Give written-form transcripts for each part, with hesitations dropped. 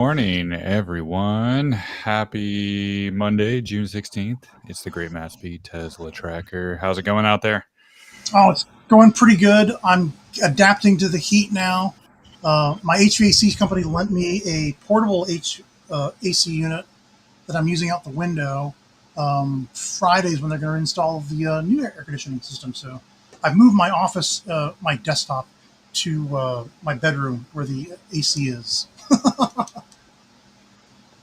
Morning, everyone. Happy Monday, June 16th. It's the Great Mattsby Tesla Tracker. How's it going out there? Oh, it's going pretty good. I'm adapting to the heat now. My HVAC company lent me a portable AC unit that I'm using out the window. Fridays when they're going to install the new air conditioning system. So I've moved my office, my desktop, to my bedroom where the AC is.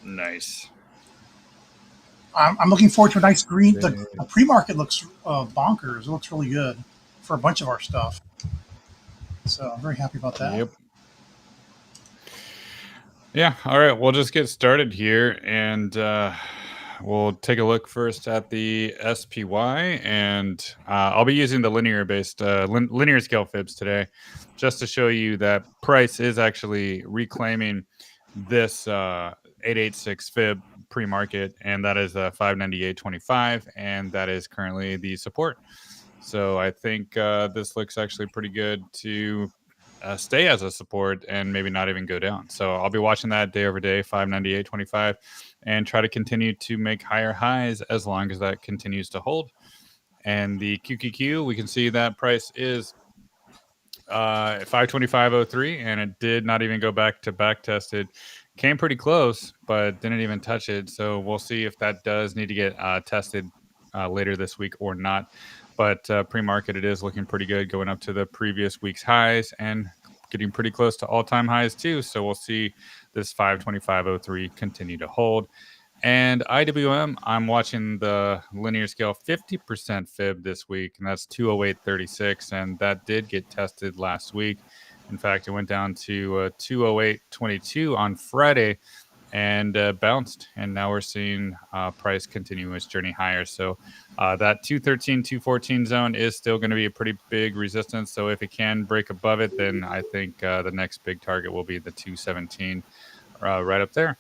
Nice. I'm looking forward to a nice green. The pre-market looks bonkers. It looks really good for a bunch of our stuff. So I'm very happy about that. Yep. Yeah, all right. We'll just get started here and we'll take a look first at the SPY. And I'll be using the linear scale fibs today just to show you that price is actually reclaiming this 886 fib pre-market, and that is 598.25, and that is currently the support. So I think this looks actually pretty good to stay as a support and maybe not even go down. So I'll be watching that day over day, 598.25, and try to continue to make higher highs as long as that continues to hold. And the QQQ, we can see that price is 525.03, and it did not even go back to back tested. Came pretty close, but didn't even touch it. So we'll see if that does need to get tested later this week or not. But pre-market, it is looking pretty good, going up to the previous week's highs and getting pretty close to all-time highs too. So we'll see this 525.03 continue to hold. And IWM, I'm watching the linear scale 50% fib this week, and that's 208.36, and that did get tested last week. In fact, it went down to 208.22 on Friday and bounced, and now we're seeing price continue its journey higher. So that 213, 214 zone is still going to be a pretty big resistance. So if it can break above it, then I think the next big target will be the 217 right up there.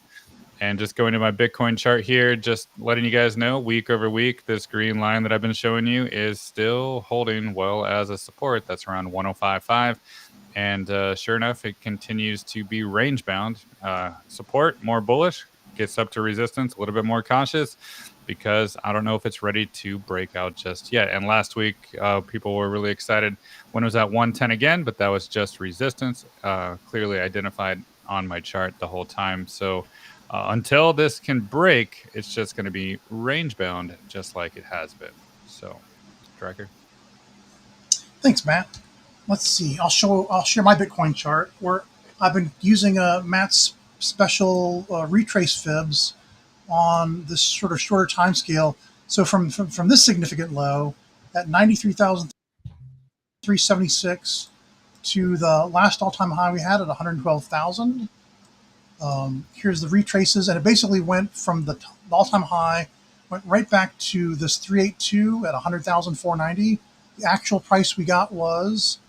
And just going to my Bitcoin chart here, just letting you guys know, week over week, this green line that I've been showing you is still holding well as a support. That's around 105.5. And sure enough, it continues to be range bound. Support, more bullish, gets up to resistance, a little bit more cautious, because I don't know if it's ready to break out just yet. And last week, people were really excited when it was at 110 again, but that was just resistance, clearly identified on my chart the whole time. So until this can break, it's just going to be range bound, just like it has been. So, Tracker. Thanks, Matt. Let's see. I'll share my Bitcoin chart where I've been using Matt's special retrace fibs on this sort of shorter time scale. So from this significant low at 93,376 to the last all-time high we had at 112,000. Here's the retraces, and it basically went from the all-time high, went right back to this 382 at 100,490. The actual price we got was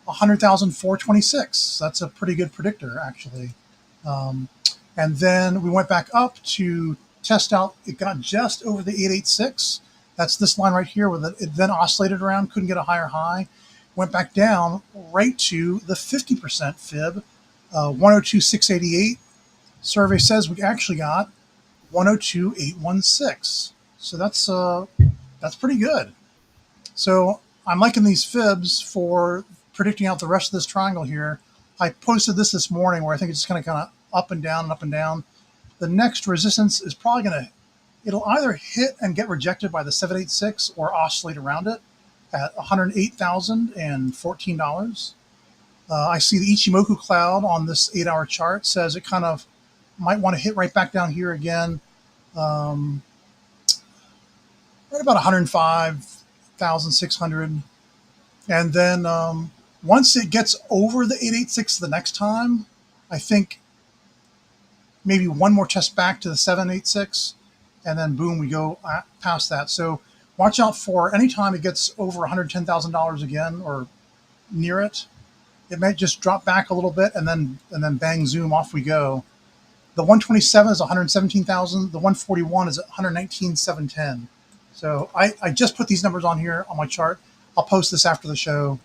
100,426. That's a pretty good predictor, actually. And then we went back up to test out. It got just over the 886. That's this line right here, where it then oscillated around, couldn't get a higher high. Went back down right to the 50% fib, 102,688. Survey says we actually got 102,816. So that's pretty good. So I'm liking these fibs for predicting out the rest of this triangle here. I posted this morning where I think it's kind of up and down and up and down. The next resistance is probably it'll either hit and get rejected by the 786 or oscillate around it at $108,014. I see the Ichimoku cloud on this 8-hour chart says it kind of might want to hit right back down here again, right about 105,600. And then once it gets over the 886 the next time, I think maybe one more test back to the 786, and then boom, we go past that. So watch out for anytime it gets over $110,000 again or near it. It might just drop back a little bit and then bang, zoom, off we go. The 127 is 117,000. The 141 is 119,710. So I just put these numbers on here on my chart. I'll post this after the show.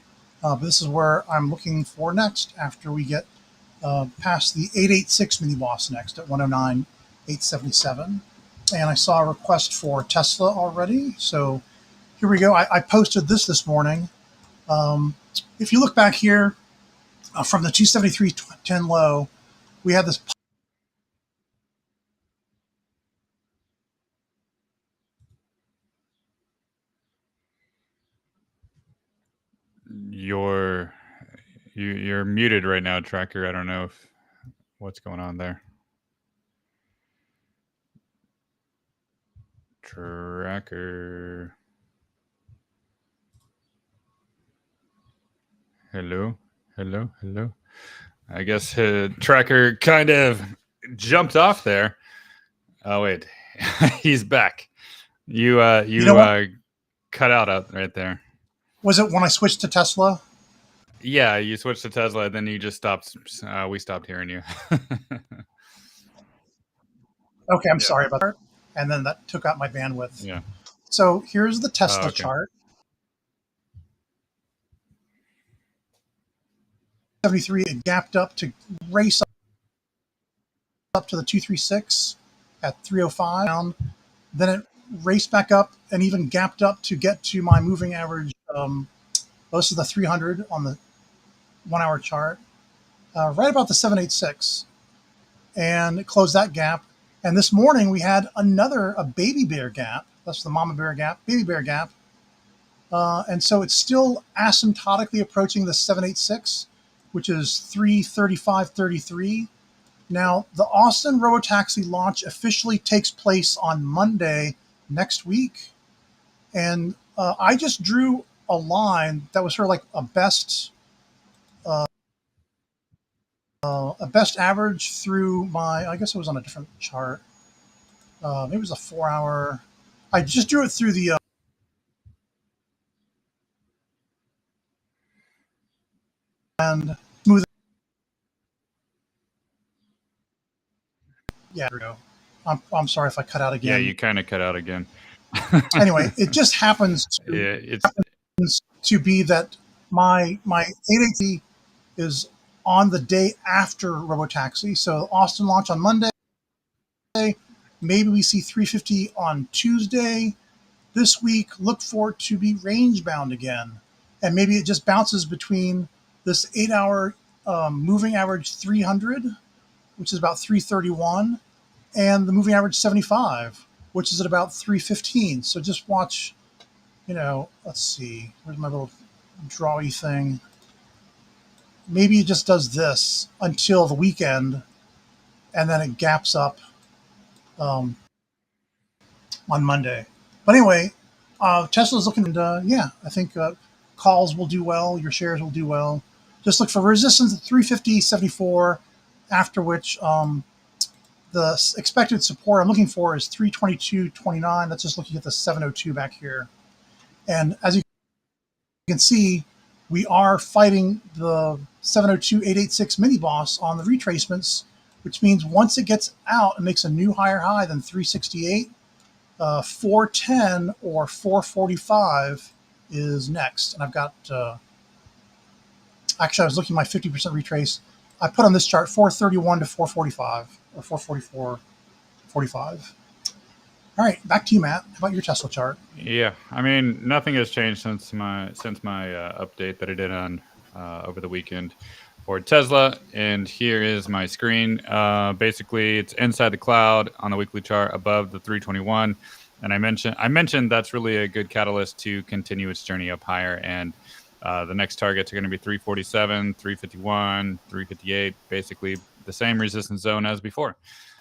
But this is where I'm looking for next after we get past the 886 mini boss next at 109,877. And I saw a request for Tesla already. So here we go. I posted this morning. If you look back here from the 273.10 low, we had this. You're muted right now, Tracker. I don't know what's going on there. Tracker. Hello. I guess Tracker kind of jumped off there. Oh wait, he's back. You cut out right there. Was it when I switched to Tesla? Yeah, you switched to Tesla, then you just stopped. We stopped hearing you. Okay, I'm sorry about that. And then that took out my bandwidth. Yeah. So here's the Tesla chart. 73, it gapped up to race up to the 236 at 305. Then it raced back up and even gapped up to get to my moving average. This is the 300 on the 1 hour chart, right about the 786. And it closed that gap. And this morning we had a baby bear gap. That's the mama bear gap, baby bear gap. And so it's still asymptotically approaching the 786, which is 335.33. Now, the Austin Robotaxi launch officially takes place on Monday next week. And I just drew a line that was sort of like a best average through I guess it was on a different chart. Maybe it was a 4 hour. I just drew it through the and smooth. Yeah, there we go. I'm sorry if I cut out again. Yeah, you kind of cut out again. Anyway, it just happens to be that my 880 is on the day after Robotaxi. So Austin launch on Monday. Maybe we see 350 on Tuesday. This week, look for it to be range bound again. And maybe it just bounces between this 8 hour moving average 300, which is about 331, and the moving average 75, which is at about 315. So just watch, let's see, where's my little drawy thing? Maybe it just does this until the weekend, and then it gaps up on Monday. But anyway, Tesla's looking, I think calls will do well, your shares will do well. Just look for resistance at 350.74, after which the expected support I'm looking for is 322.29. That's just looking at the 702 back here. And as you can see, we are fighting the 702.886 mini boss on the retracements, which means once it gets out and makes a new higher high than 368, 410 or 445 is next. And I've got, actually, I was looking at my 50% retrace. I put on this chart 431 to 445 or 444.45. All right, back to you, Matt. How about your Tesla chart? Yeah, I mean, nothing has changed since my update that I did on over the weekend for Tesla. And here is my screen. Basically, it's inside the cloud on the weekly chart above the 321. And I mentioned that's really a good catalyst to continue its journey up higher. And the next targets are going to be 347, 351, 358, basically the same resistance zone as before.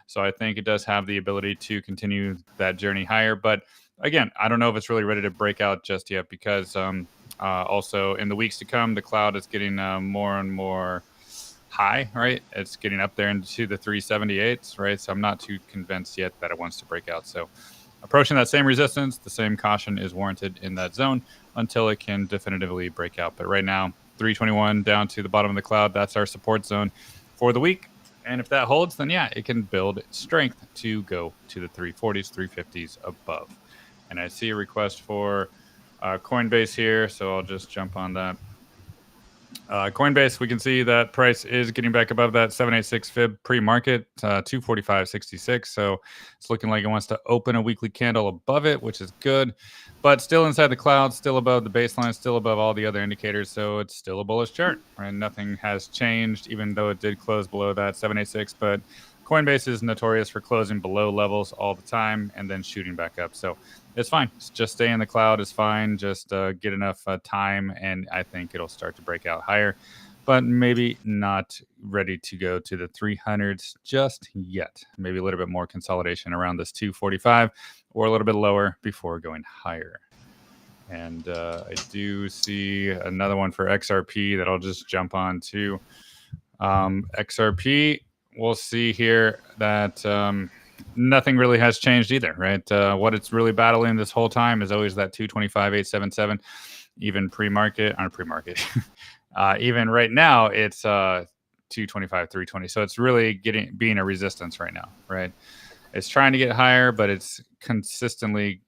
So I think it does have the ability to continue that journey higher. But again, I don't know if it's really ready to break out just yet, because also in the weeks to come, the cloud is getting more and more high, right? It's getting up there into the 378s, right? So I'm not too convinced yet that it wants to break out. So approaching that same resistance, the same caution is warranted in that zone until it can definitively break out. But right now, 321 down to the bottom of the cloud, that's our support zone for the week. And if that holds, then yeah, it can build strength to go to the 340s, 350s above. And I see a request for Coinbase here, so I'll just jump on that. Coinbase, we can see that price is getting back above that 786 fib pre-market, 245.66. So it's looking like it wants to open a weekly candle above it, which is good, but still inside the cloud, still above the baseline, still above all the other indicators. So it's still a bullish chart, and nothing has changed, even though it did close below that 786. But Coinbase is notorious for closing below levels all the time and then shooting back up. So it's fine. Just stay in the cloud is fine. Just get enough time, and I think it'll start to break out higher, but maybe not ready to go to the 300s just yet. Maybe a little bit more consolidation around this 245 or a little bit lower before going higher. And I do see another one for XRP that I'll just jump on to. XRP, we'll see here that nothing really has changed either, right? What it's really battling this whole time is always that 225.877, even pre-market, on pre-market. Even right now, it's 225.320. So it's really being a resistance right now, right? It's trying to get higher, but it's consistently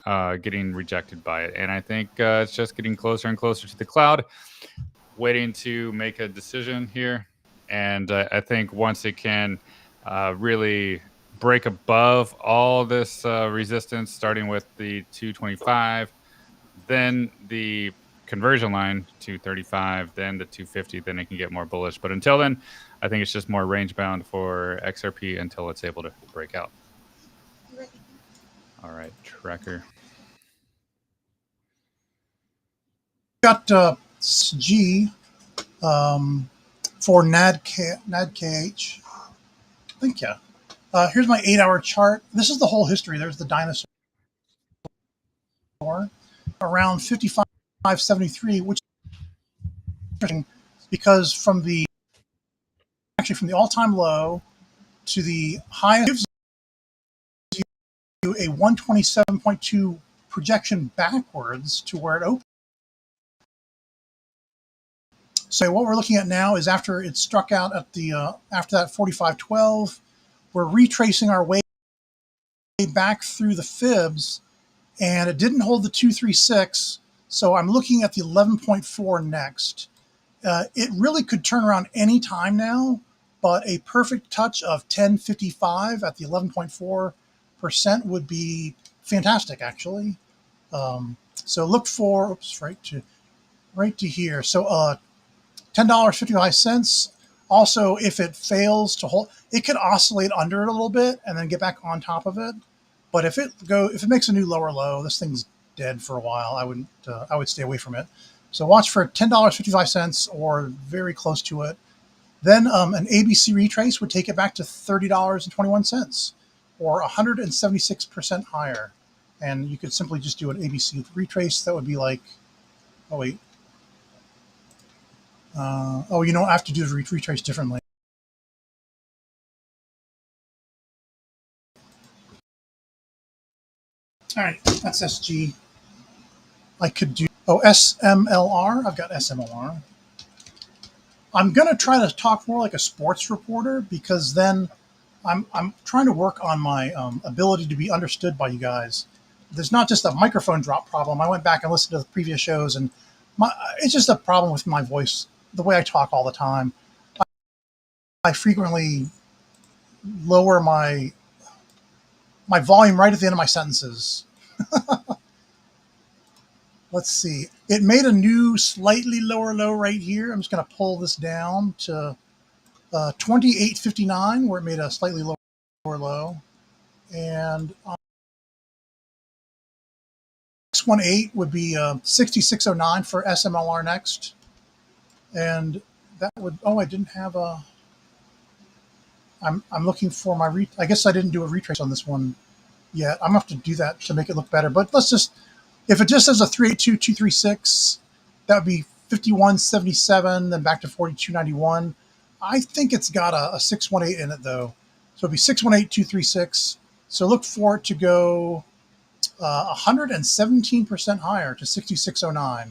getting rejected by it. And I think it's just getting closer and closer to the cloud, waiting to make a decision here. And I think once it can really break above all this resistance, starting with the 225, then the conversion line 235, then the 250, then it can get more bullish. But until then, I think it's just more range bound for XRP until it's able to break out. All right, tracker. Got G for NADKH. I think, yeah. Here's my 8-hour chart. This is the whole history. There's the dinosaur around 55.73, which is interesting because from the all-time low to the highest gives you a 127.2 projection backwards to where it opened. So what we're looking at now is after it struck out at the after that 45.12, we're retracing our way back through the fibs, and it didn't hold the 236. So I'm looking at the 11.4 next. It really could turn around any time now, but a perfect touch of 1055 at the 11.4% would be fantastic, actually. So look for right to here. So $10.55. Also, if it fails to hold, it could oscillate under it a little bit and then get back on top of it. But if it makes a new lower low, this thing's dead for a while. I would stay away from it. So watch for $10.55 or very close to it. Then an ABC retrace would take it back to $30.21 or 176% higher. And you could simply just do an ABC retrace. That would be like, oh wait. You don't have to do the retrace differently. All right, that's SG. I could do SMLR. I've got SMLR. I'm gonna try to talk more like a sports reporter because then I'm trying to work on my ability to be understood by you guys. There's not just a microphone drop problem. I went back and listened to the previous shows, and it's just a problem with my voice, the way I talk all the time. I frequently lower my volume right at the end of my sentences. Let's see. It made a new slightly lower low right here. I'm just going to pull this down to 28.59, where it made a slightly lower low. And 618 would be 66.09 for SMLR next. And that would, I didn't have a, I'm looking for my, I guess I didn't do a retrace on this one yet. I'm going to have to do that to make it look better. But let's just, if it just has a 382.236, that would be 51.77, then back to 42.91. I think it's got a 618 in it, though. So it'd be 618.236. So look for it to go 117% higher to 66.09,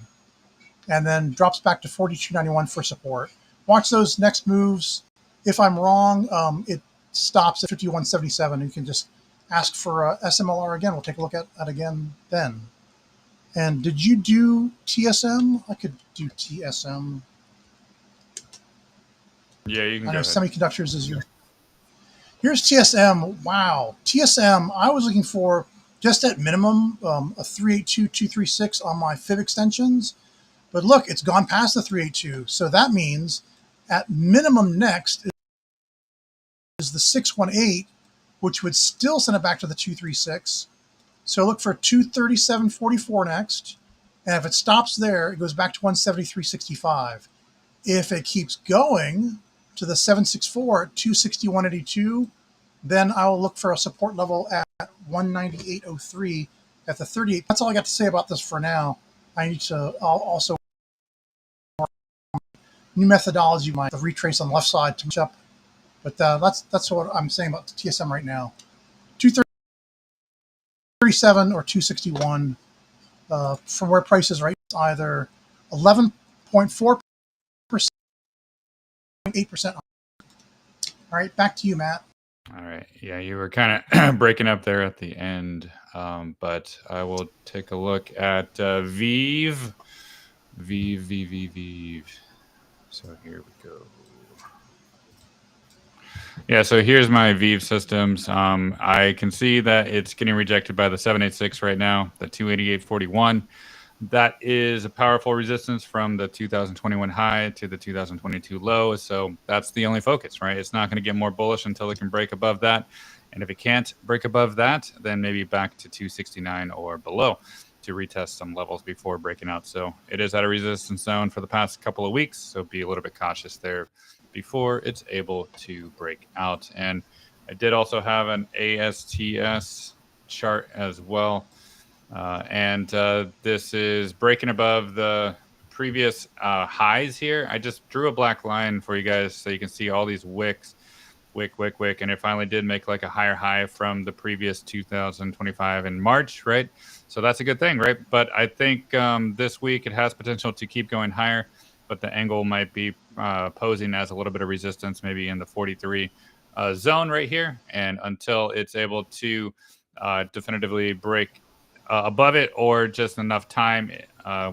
and then drops back to 42.91 for support. Watch those next moves. If I'm wrong, it stops at 51.77. You can just ask for SMLR again. We'll take a look at it again then. And did you do TSM? I could do TSM. Yeah, you can I go know ahead. semiconductors is your. Here's TSM. Wow, TSM. I was looking for just at minimum a 382-236 on my fib extensions, but look, it's gone past the 382. So that means at minimum next is the 618, which would still send it back to the 236. So look for 237.44 next. And if it stops there, it goes back to 173.65. If it keeps going to the 764 at 261.82, then I will look for a support level at 198.03 at the 38. That's all I got to say about this for now. I need to also new methodology, the retrace on the left side to match up. But that's what I'm saying about TSM right now. 237 or 261 from where price is right, either 11.4%, 8%. All right, back to you, Matt. All right. Yeah, you were kind of breaking up there at the end, but I will take a look at Veeve. Veeve. So here we go. Yeah, so here's my Veeve systems. I can see that it's getting rejected by the 786 right now, the 288.41. That is a powerful resistance from the 2021 high to the 2022 low. So that's the only focus, right? It's not going to get more bullish until it can break above that. And if it can't break above that, then maybe back to 269 or below to retest some levels before breaking out. So it is at a resistance zone for the past couple of weeks. So be a little bit cautious there before it's able to break out. And I did also have an ASTS chart as well. This is breaking above the previous highs here. I just drew a black line for you guys so you can see all these wicks, wick, and it finally did make like a higher high from the previous 2025 in March, right? So that's a good thing, right? But I think this week it has potential to keep going higher, but the angle might be posing as a little bit of resistance, maybe in the 43 zone right here. And until it's able to definitively break above it or just enough time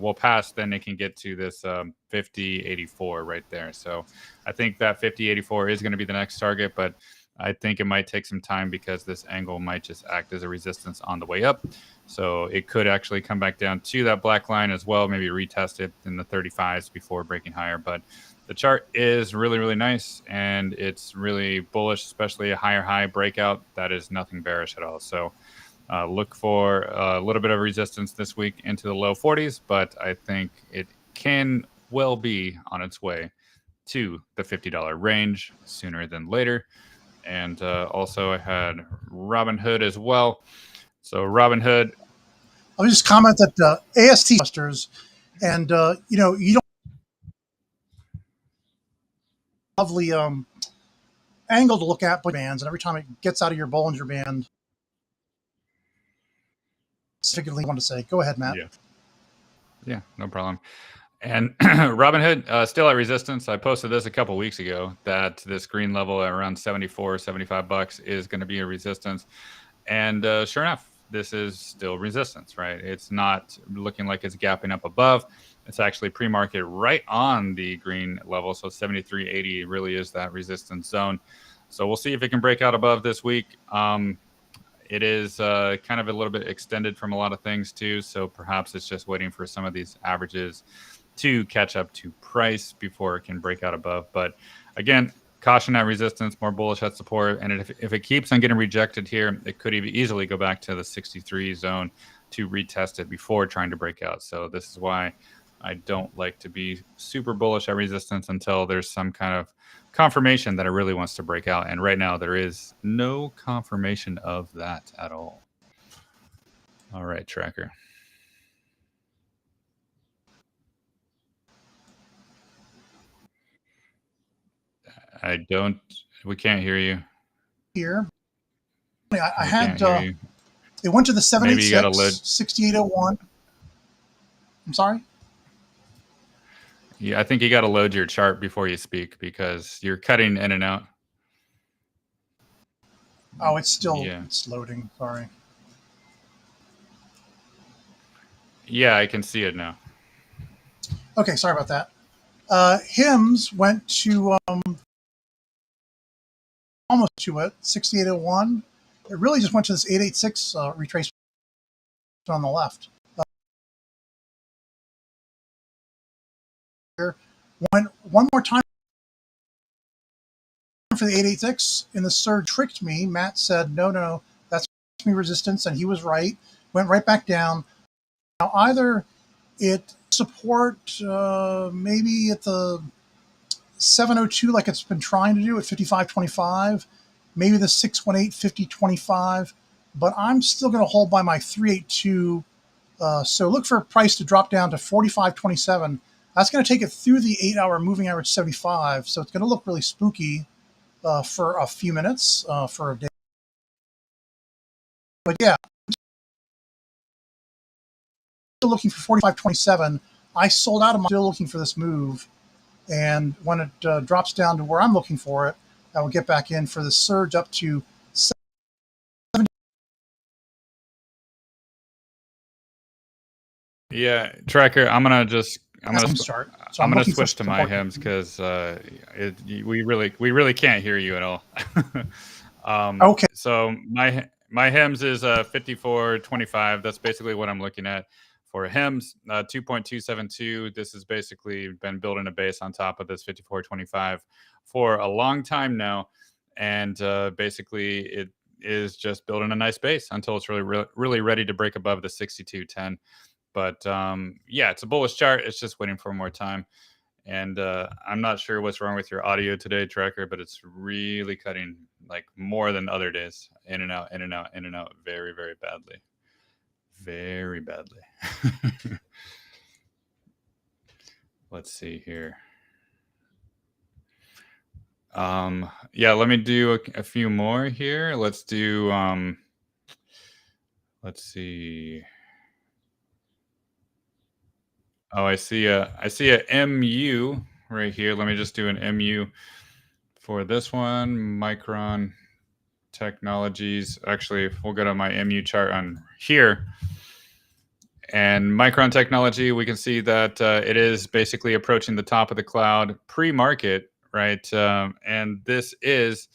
will pass, then it can get to this 50.84 right there. So I think that 50.84 is going to be the next target, but I think it might take some time because this angle might just act as a resistance on the way up. So it could actually come back down to that black line as well, maybe retest it in the 35s before breaking higher. But the chart is really, really nice, and it's really bullish, especially a higher high breakout. That is nothing bearish at all. So look for a little bit of resistance this week into the low 40s, but I think it can well be on its way to the $50 range sooner than later. And also I had Robinhood as well. So Robinhood. I'll just comment that AST clusters, and you don't lovely angle to look at bands, and every time it gets out of your Bollinger Band, specifically want to say, go ahead, Matt. Yeah, no problem. And Robinhood still at resistance. I posted this a couple weeks ago that this green level at around 74, 75 bucks is going to be a resistance. And sure enough, this is still resistance, right? It's not looking like it's gapping up above. It's actually pre-market right on the green level. So 73.80 really is that resistance zone. So we'll see if it can break out above this week. It is kind of a little bit extended from a lot of things too. So perhaps it's just waiting for some of these averages to catch up to price before it can break out above. But again, caution at resistance, more bullish at support. And if it keeps on getting rejected here, it could easily go back to the 63 zone to retest it before trying to break out. So this is why I don't like to be super bullish at resistance until there's some kind of confirmation that it really wants to break out. And right now there is no confirmation of that at all. All right, tracker. We can't hear you. Here, I Can't had, hear you. it went to the Maybe you got to load. 6801. I'm sorry? Yeah, I think you got to load your chart before you speak because you're cutting in and out. Oh, it's loading. Sorry. Yeah, I can see it now. Okay, sorry about that. Hymns went to almost to it, 6801. It really just went to this 886 retracement on the left. Went one more time for the 886, and the surge tricked me. Matt said, no, that's me resistance, and he was right. Went right back down. Now, either it support maybe at the 702 like it's been trying to do at 55.25, maybe the 618 50.25, but I'm still going to hold by my 382. So look for a price to drop down to 45.27. That's going to take it through the 8-hour moving average 75, so it's going to look really spooky for a few minutes, for a day. But yeah, still looking for 45.27. I sold out of my, still looking for this move. And when it drops down to where I'm looking for it, I will get back in for the surge up to 70. Yeah, Tracker, I'm gonna Start. So I'm gonna switch to my HIMS because we really can't hear you at all. Okay. So my HIMS is 54.25. That's basically what I'm looking at for HIMS. 2.272. This has basically been building a base on top of this 54.25 for a long time now, and basically it is just building a nice base until it's really ready to break above the 62.10. But yeah, it's a bullish chart. It's just waiting for more time. And I'm not sure what's wrong with your audio today, Tracker, but it's really cutting like more than other days. In and out, in and out, in and out, very, very badly. Very badly. Let's see here. Yeah, let me do a few more here. Let's do, let's see. Oh, I see a MU right here. Let me just do an MU for this one. Micron Technologies. Actually, we'll go to my MU chart on here. And Micron Technology, we can see that it is basically approaching the top of the cloud pre-market, right? And this is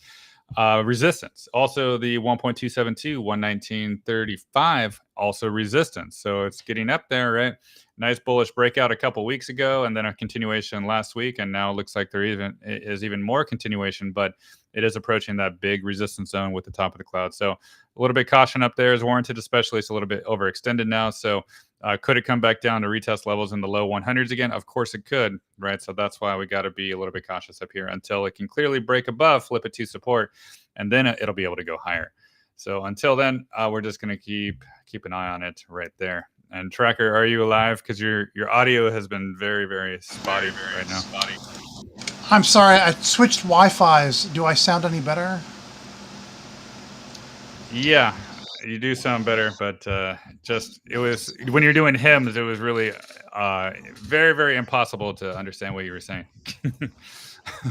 resistance. Also, the 1.272, 119.35, also resistance. So it's getting up there, right? Nice bullish breakout a couple weeks ago, and then a continuation last week, and now it looks like there is even more continuation, but it is approaching that big resistance zone with the top of the cloud. So a little bit caution up there is warranted, especially it's a little bit overextended now. So could it come back down to retest levels in the low 100s again? Of course it could, right? So that's why we got to be a little bit cautious up here until it can clearly break above, flip it to support, and then it'll be able to go higher. So until then, we're just going to keep an eye on it right there. And Tracker, are you alive? Because your audio has been very, very spotty right now. I'm sorry, I switched Wi-Fi's. Do I sound any better? Yeah, you do sound better, but it was when you're doing hymns, it was really very, very impossible to understand what you were saying.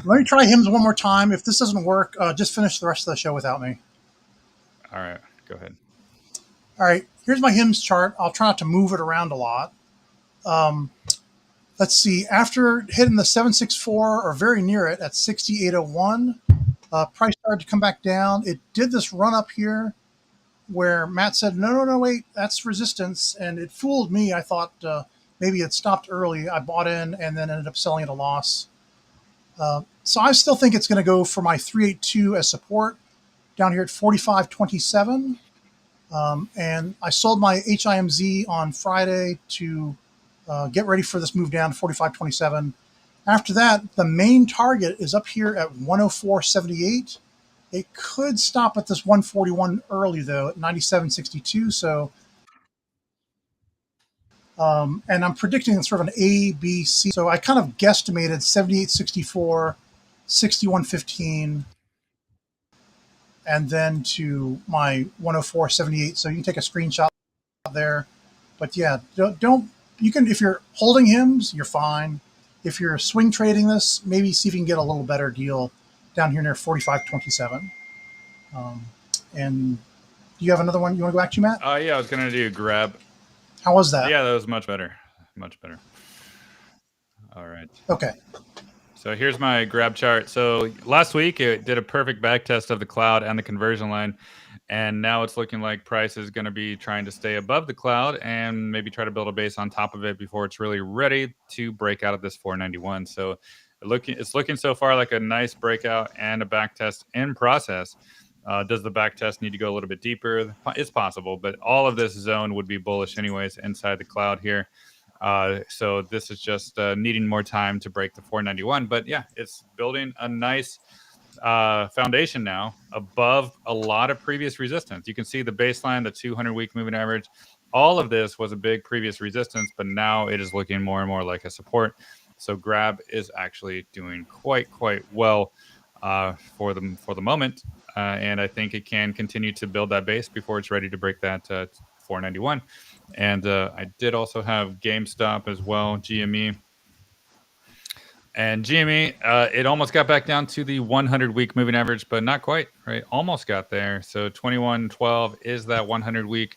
Let me try hymns one more time. If this doesn't work, just finish the rest of the show without me. All right, go ahead. All right, here's my hymns chart. I'll try not to move it around a lot. Let's see. After hitting the 764 or very near it at 6801, price started to come back down. It did this run up here where Matt said, no, wait, that's resistance. And it fooled me. I thought maybe it stopped early. I bought in and then ended up selling at a loss. So I still think it's going to go for my 382 as support down here at 45.27. And I sold my HIMZ on Friday to get ready for this move down to 45.27. After that, the main target is up here at 104.78. It could stop at this 141 early, though, at 97.62. So, and I'm predicting sort of an A, B, C. So I kind of guesstimated 78.64, 61.15, and then to my 104.78. So you can take a screenshot there. But yeah, don't you can, if you're holding hymns, you're fine. If you're swing trading this, maybe see if you can get a little better deal down here near 45.27. And do you have another one you want to go back to, Matt? Yeah, I was going to do grab. How was that? Yeah, that was much better. Much better. All right. Okay. So here's my grab chart. So last week it did a perfect back test of the cloud and the conversion line. And now it's looking like price is going to be trying to stay above the cloud and maybe try to build a base on top of it before it's really ready to break out of this 491. So it's looking so far like a nice breakout and a back test in process. Does the back test need to go a little bit deeper? It's possible, but all of this zone would be bullish anyways inside the cloud here. So this is just needing more time to break the 491. But yeah, it's building a nice foundation now above a lot of previous resistance. You can see the baseline, the 200-week moving average. All of this was a big previous resistance, but now it is looking more and more like a support. So Grab is actually doing quite well for the moment, and I think it can continue to build that base before it's ready to break that 491. And I did also have GameStop as well, GME. And GME, it almost got back down to the 100-week moving average, but not quite, right? Almost got there. So 2112 is that 100-week.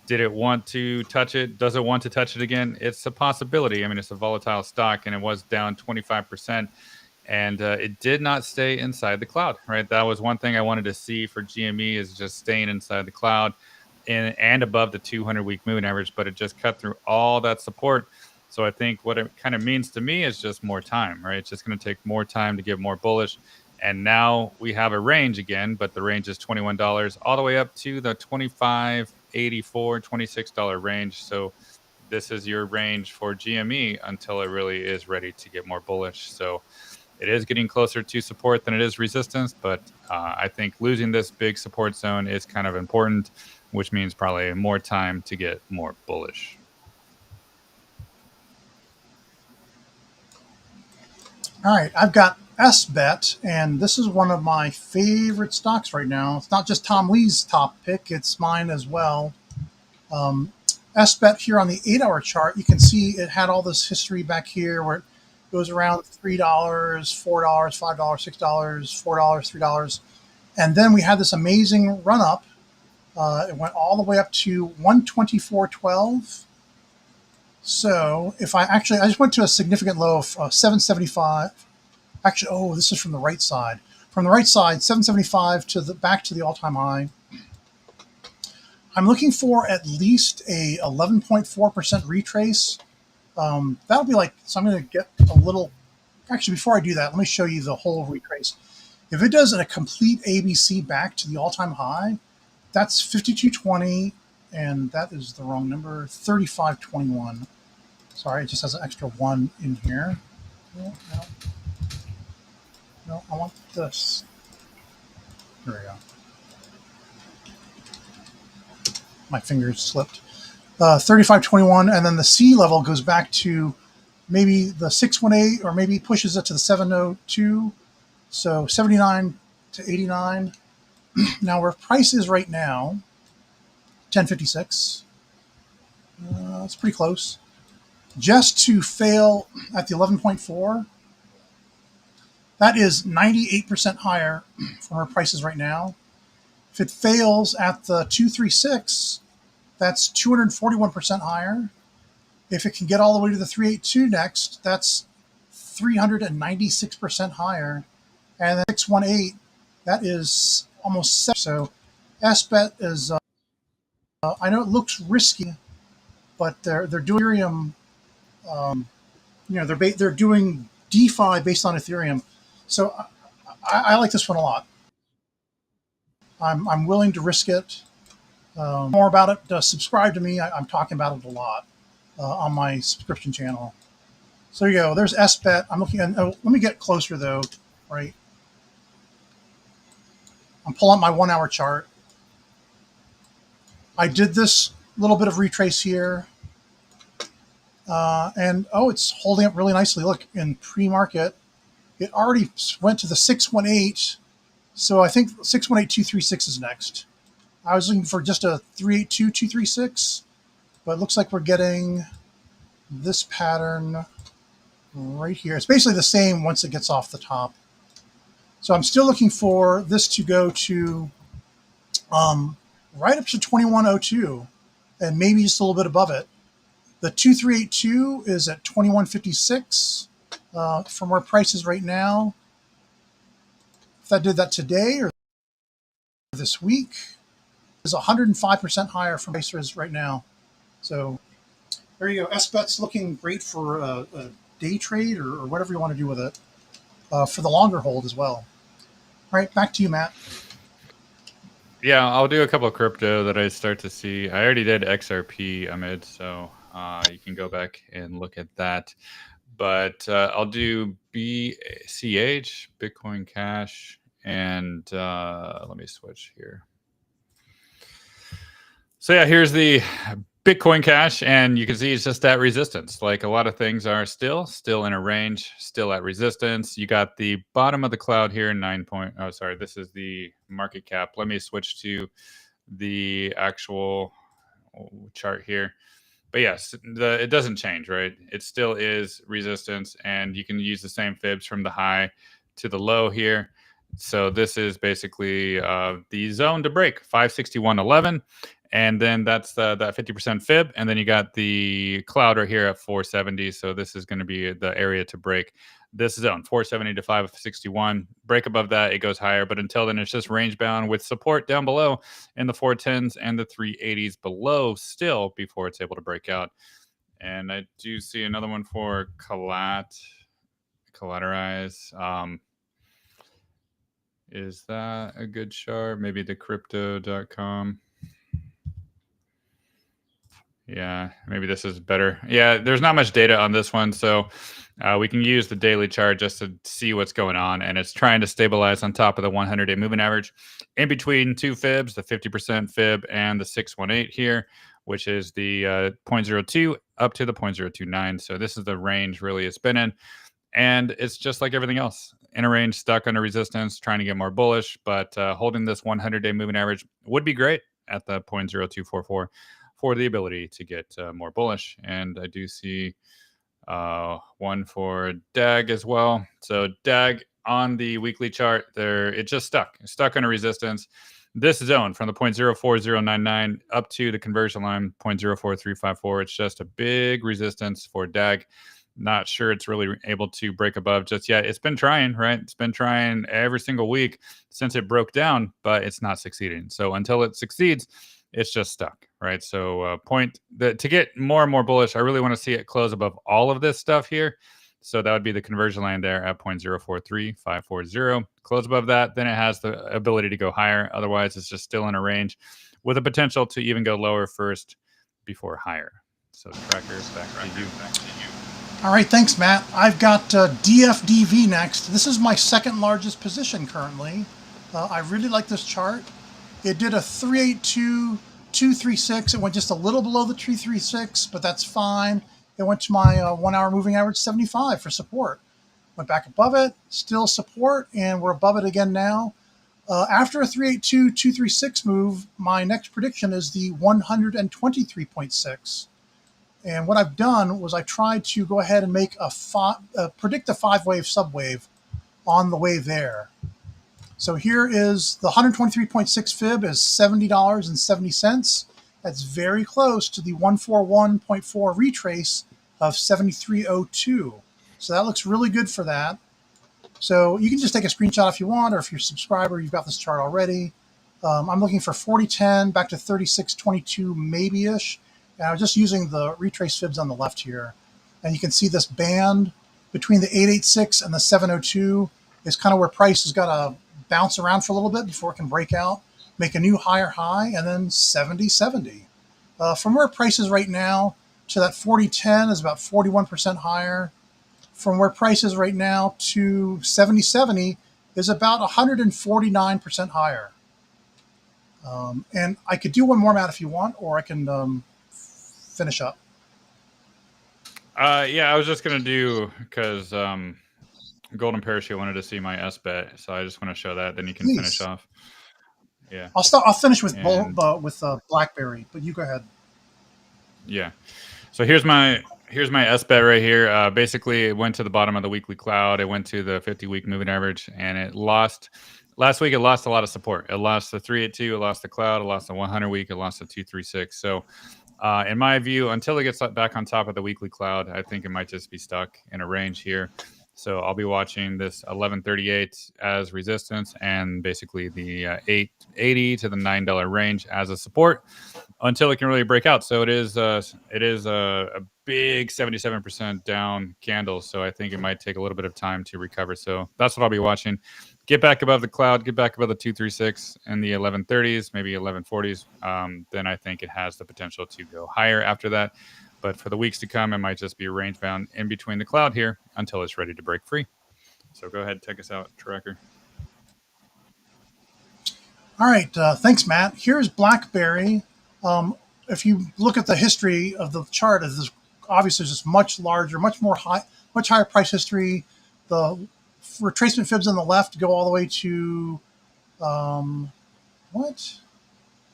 Did it want to touch it? Does it want to touch it again? It's a possibility. I mean, it's a volatile stock, and it was down 25%. And it did not stay inside the cloud, right? That was one thing I wanted to see for GME, is just staying inside the cloud and above the 200-week moving average, but it just cut through all that support. So I think what it kind of means to me is just more time, right? It's just going to take more time to get more bullish. And now we have a range again, but the range is $21 all the way up to the $25.84, $26 range. So this is your range for GME until it really is ready to get more bullish. So it is getting closer to support than it is resistance, but I think losing this big support zone is kind of important, which means probably more time to get more bullish. All right, I've got SBET, and this is one of my favorite stocks right now. It's not just Tom Lee's top pick, it's mine as well. SBET here on the 8-hour chart, you can see it had all this history back here where it goes around $3, $4, $5, $6, $4, $3. And then we had this amazing run up. It went all the way up to 124.12. So if I just went to a significant low of 775. Actually, oh, this is from the right side. From the right side, 775 to back to the all-time high. I'm looking for at least a 11.4% retrace. That'll be like, so I'm going to get a little, actually, before I do that, let me show you the whole retrace. If it does a complete ABC back to the all-time high, that's 52.20, and that is the wrong number, 35.21. Sorry, it just has an extra one in here. No, I want this. There we go. My fingers slipped. 35.21, and then the C level goes back to maybe the 618, or maybe pushes it to the 702. So 79 to 89. Now where price is right now, 1056. It's pretty close. Just to fail at the 11.4, that is 98% higher from where price is right now. If it fails at the 236, that's 241% higher. If it can get all the way to the 382 next, that's 396% higher. And the 618, that is almost 7. So SBET is, I know it looks risky, but they're doing Ethereum, they're doing DeFi based on Ethereum. So I like this one a lot. I'm willing to risk it. More about it, subscribe to me. I'm talking about it a lot on my subscription channel. So there you go. There's SBET. I'm looking at, let me get closer though, right? I'm pulling up my 1-hour chart. I did this little bit of retrace here. And it's holding up really nicely. Look, in pre-market, it already went to the 618. So I think 618236 is next. I was looking for just a 382236, but it looks like we're getting this pattern right here. It's basically the same once it gets off the top. So I'm still looking for this to go to right up to 2102 and maybe just a little bit above it. The 2382 is at 2156. from where price is right now. If I did that today or this week, is 105% higher from prices right now. So there you go. SBET's looking great for a day trade or whatever you want to do with it, for the longer hold as well. All right, back to you, Matt. Yeah, I'll do a couple of crypto that I start to see. I already did XRP amid, so you can go back and look at that. But I'll do BCH, Bitcoin Cash, and let me switch here. So yeah, here's the Bitcoin Cash, and you can see it's just at resistance. Like a lot of things are still in a range, still at resistance. You got the bottom of the cloud here, Oh, sorry, this is the market cap. Let me switch to the actual chart here. But yes, it doesn't change, right? It still is resistance, and you can use the same fibs from the high to the low here. So this is basically the zone to break, 561.11. And then that's that 50% fib. And then you got the cloud right here at 470. So this is going to be the area to break this zone, 470 to 561. Break above that, it goes higher. But until then, it's just range bound with support down below in the 410s and the 380s below still before it's able to break out. And I do see another one for collateralize. Is that a good chart? Maybe the crypto.com. Yeah, maybe this is better. Yeah, there's not much data on this one, so we can use the daily chart just to see what's going on. And it's trying to stabilize on top of the 100-day moving average in between two fibs, the 50% fib and the 618 here, which is the 0.02 up to the 0.029. So this is the range really it's been in. And it's just like everything else, in a range, stuck under resistance, trying to get more bullish. But holding this 100-day moving average would be great at the 0.0244 for the ability to get more bullish. And I do see one for DAG as well. So DAG on the weekly chart, there it just stuck under resistance. This zone from the 0.04099 up to the conversion line 0.04354. It's just a big resistance for DAG. Not sure it's really able to break above just yet. It's been trying, right? It's been trying every single week since it broke down, but it's not succeeding. So until it succeeds, it's just stuck, right? So to get more and more bullish, I really want to see it close above all of this stuff here. So that would be the conversion line there at 0.043540. Close above that, then it has the ability to go higher. Otherwise, it's just still in a range with a potential to even go lower first before higher. So tracker, back to you. All right, thanks, Matt. I've got DFDV next. This is my second largest position currently. I really like this chart. It did a 382.236. It went just a little below the 236, but that's fine. It went to my 1 hour moving average 75 for support. Went back above it, still support, and we're above it again now. After a 382.236 move, my next prediction is the 123.6. And what I've done was I tried to go ahead and make predict a 5-wave subwave on the way there. So here is the 123.6 fib is $70.70. That's very close to the 141.4 retrace of 73.02. So that looks really good for that. So you can just take a screenshot if you want, or if you're a subscriber, you've got this chart already. I'm looking for 40.10 back to 36.22 maybe-ish. And I'm just using the retrace fibs on the left here. And you can see this band between the 886 and the 702 is kind of where price has got to bounce around for a little bit before it can break out, make a new higher high, and then 70.70. From where price is right now to that 40.10 is about 41% higher. From where price is right now to 70.70 is about 149% higher. And I could do one more, Matt, if you want, or I can finish up. Yeah, I was just gonna do because Golden Parachute wanted to see my SBET, so I just want to show that. Then you can finish off. Yeah, I'll finish with BlackBerry, but you go ahead. Yeah. So here's my SBET right here. Basically, it went to the bottom of the weekly cloud. It went to the 50-week moving average, and it lost. Last week, it lost a lot of support. It lost the 382. It lost the cloud. It lost the 100-week. It lost the 236. So in my view, until it gets back on top of the weekly cloud, I think it might just be stuck in a range here. So I'll be watching this 1138 as resistance and basically the 880 to the $9 range as a support until it can really break out. So it is a big 77% down candle. So I think it might take a little bit of time to recover. So that's what I'll be watching. Get back above the cloud, get back above the 236 and the 1130s, maybe 1140s. Then I think it has the potential to go higher after that. But for the weeks to come, it might just be range bound in between the cloud here until it's ready to break free. So go ahead, take us out, Tracker. All right, thanks, Matt. Here's BlackBerry. If you look at the history of the chart, there's obviously just much larger, much higher price history. The retracement fibs on the left go all the way to what?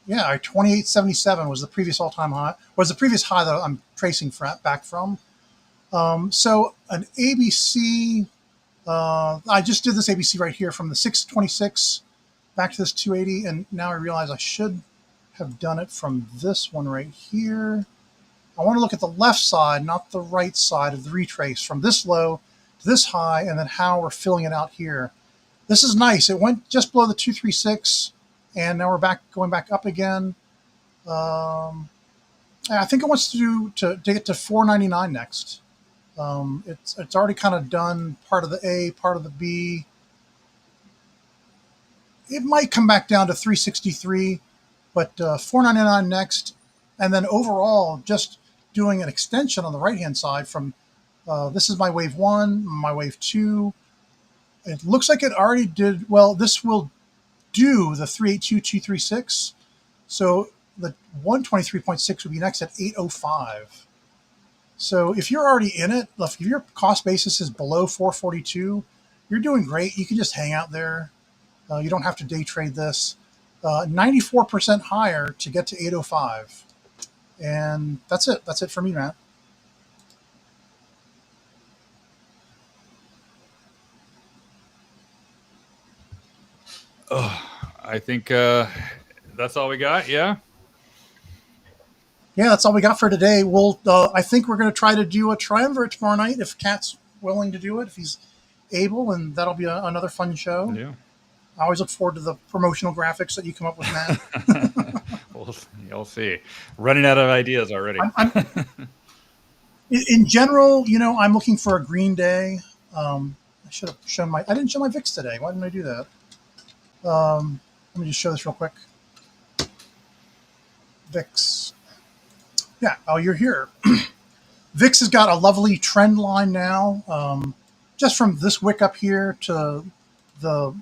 Yeah, 2877 was the previous all-time high. Was the previous high that I'm tracing back from. So an ABC. I just did this ABC right here from the 626 back to this 280, and now I realize I should have done it from this one right here. I want to look at the left side, not the right side of the retrace, from this low to this high, and then how we're filling it out here. This is nice. It went just below the 236, and now we're going back up again. I think it wants to get to 499 next. It's already kind of done part of the A, part of the B. It might come back down to 363, but 499 next, and then overall just doing an extension on the right hand side from this is my wave 1, my wave 2. It looks like it already did well. This will do the 382,236, so the 123.6 would be next at 805. So if you're already in it, if your cost basis is below 442, you're doing great. You can just hang out there. You don't have to day trade this. 94% higher to get to 805. And that's it. That's it for me, Matt. Oh, I think that's all we got. Yeah. Yeah, that's all we got for today. I think we're going to try to do a triumvirate tomorrow night if Cat's willing to do it, if he's able, and that'll be another fun show. Yeah. I always look forward to the promotional graphics that you come up with, Matt. You'll see. Running out of ideas already. In general, I'm looking for a green day. I should have shown I didn't show my VIX today. Why didn't I do that? Let me just show this real quick. VIX. Yeah. Oh, you're here. VIX has got a lovely trend line now. Just from this wick up here to the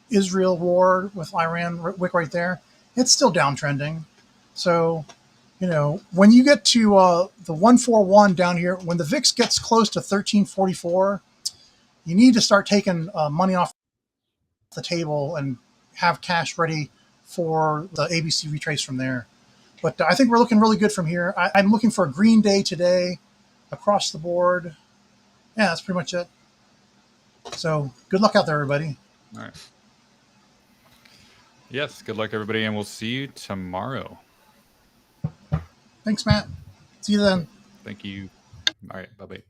Israel war with Iran wick right there, it's still downtrending. So, when you get to the 141 down here, when the VIX gets close to 1344, you need to start taking money off the table and have cash ready for the ABC retrace from there. But I think we're looking really good from here. I'm looking for a green day today across the board. Yeah, that's pretty much it. So good luck out there, everybody. All right. Yes, good luck, everybody, and we'll see you tomorrow. Thanks, Matt. See you then. Thank you. All right, bye-bye.